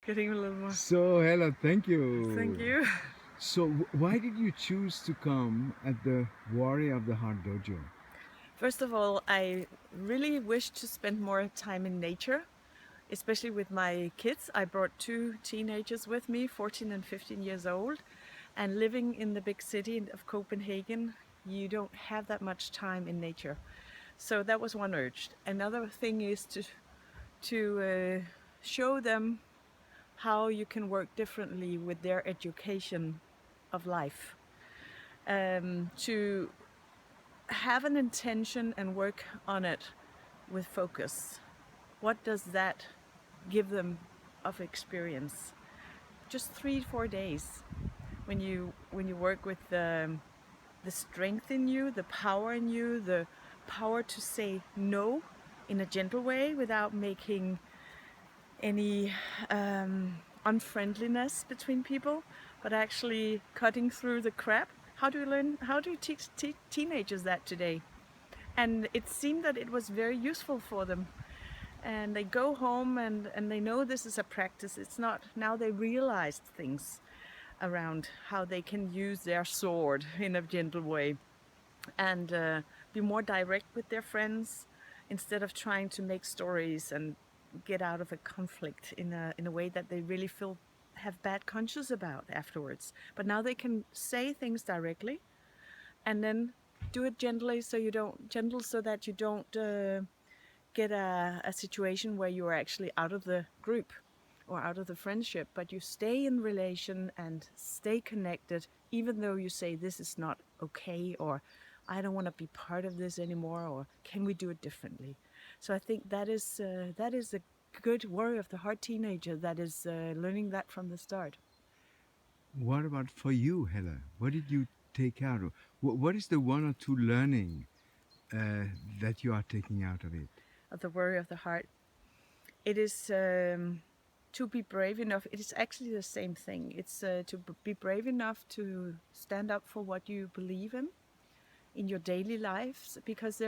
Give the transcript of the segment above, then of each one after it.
getting a little more. So, Helle, thank you. Thank you. So, why did you choose to come at the Warrior of the Heart Dojo? First of all, I really wish to spend more time in nature, especially with my kids. I brought two teenagers with me, 14 and 15 years old, and living in the big city of Copenhagen, you don't have that much time in nature. So that was one urge. Another thing is to show them how you can work differently with their education of life. To have an intention and work on it with focus. What does that give them of experience? Just 3-4 days when you work with the strength in you, the power in you, the power to say no in a gentle way without making any unfriendliness between people, but actually cutting through the crap. How do you learn? How do you teach teenagers that today? And it seemed that it was very useful for them. And they go home and they know this is a practice. It's not, now they realized things around how they can use their sword in a gentle way and be more direct with their friends instead of trying to make stories and get out of a conflict in a way that they really feel have bad conscience about afterwards. But now they can say things directly and then do it gently so that you don't get a situation where you are actually out of the group or out of the friendship, but you stay in relation and stay connected, even though you say this is not okay, or I don't want to be part of this anymore, or can we do it differently? So I think that is a good Warrior of the Heart teenager that is learning that from the start. What about for you, Helle? What did you take out of? What is the one or two learning that you are taking out of it? Of the Warrior of the Heart, it is to be brave enough. It is actually the same thing. It's to be brave enough to stand up for what you believe in your daily lives, because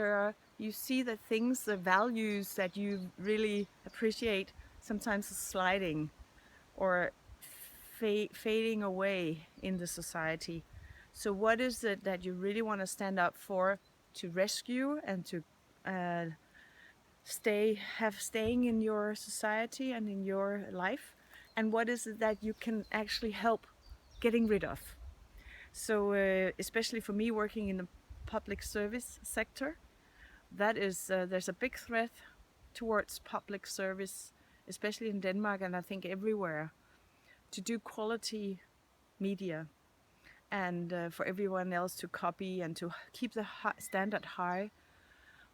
you see the things, the values that you really appreciate sometimes sliding or fading away in the society. So what is it that you really want to stand up for, to rescue and to uh, staying in your society and in your life, and what is it that you can actually help getting rid of? So especially for me, working in the public service sector, that is there's a big threat towards public service, especially in Denmark and I think everywhere, to do quality media and for everyone else to copy and to keep the standard high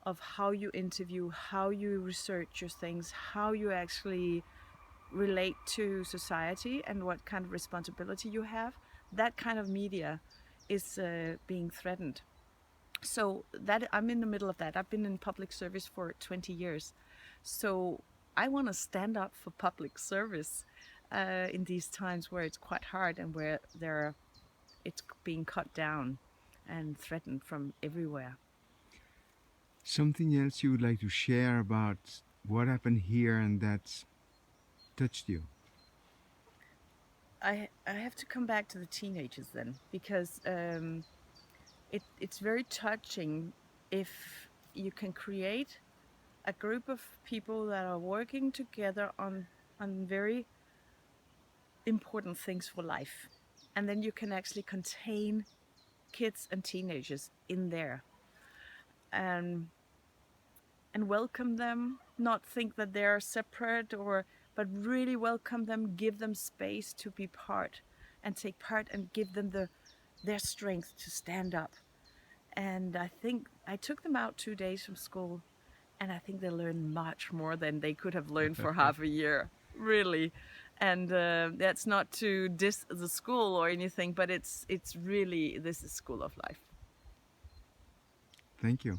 of how you interview, how you research your things, how you actually relate to society and what kind of responsibility you have. That kind of media is being threatened. So that I'm in the middle of that. I've been in public service for 20 years. So I want to stand up for public service in these times where it's quite hard and where it's being cut down and threatened from everywhere. Something else you would like to share about what happened here and that touched you? I have to come back to the teenagers then, because it's very touching if you can create a group of people that are working together on very important things for life, and then you can actually contain kids and teenagers in there and welcome them, not think that they're separate, but really welcome them, give them space to be part and take part and give them their strength to stand up. And I think I took them out 2 days from school, and I think they learned much more than they could have learned for half a year, really. And that's not to diss the school or anything, but it's really, this is school of life. Thank you.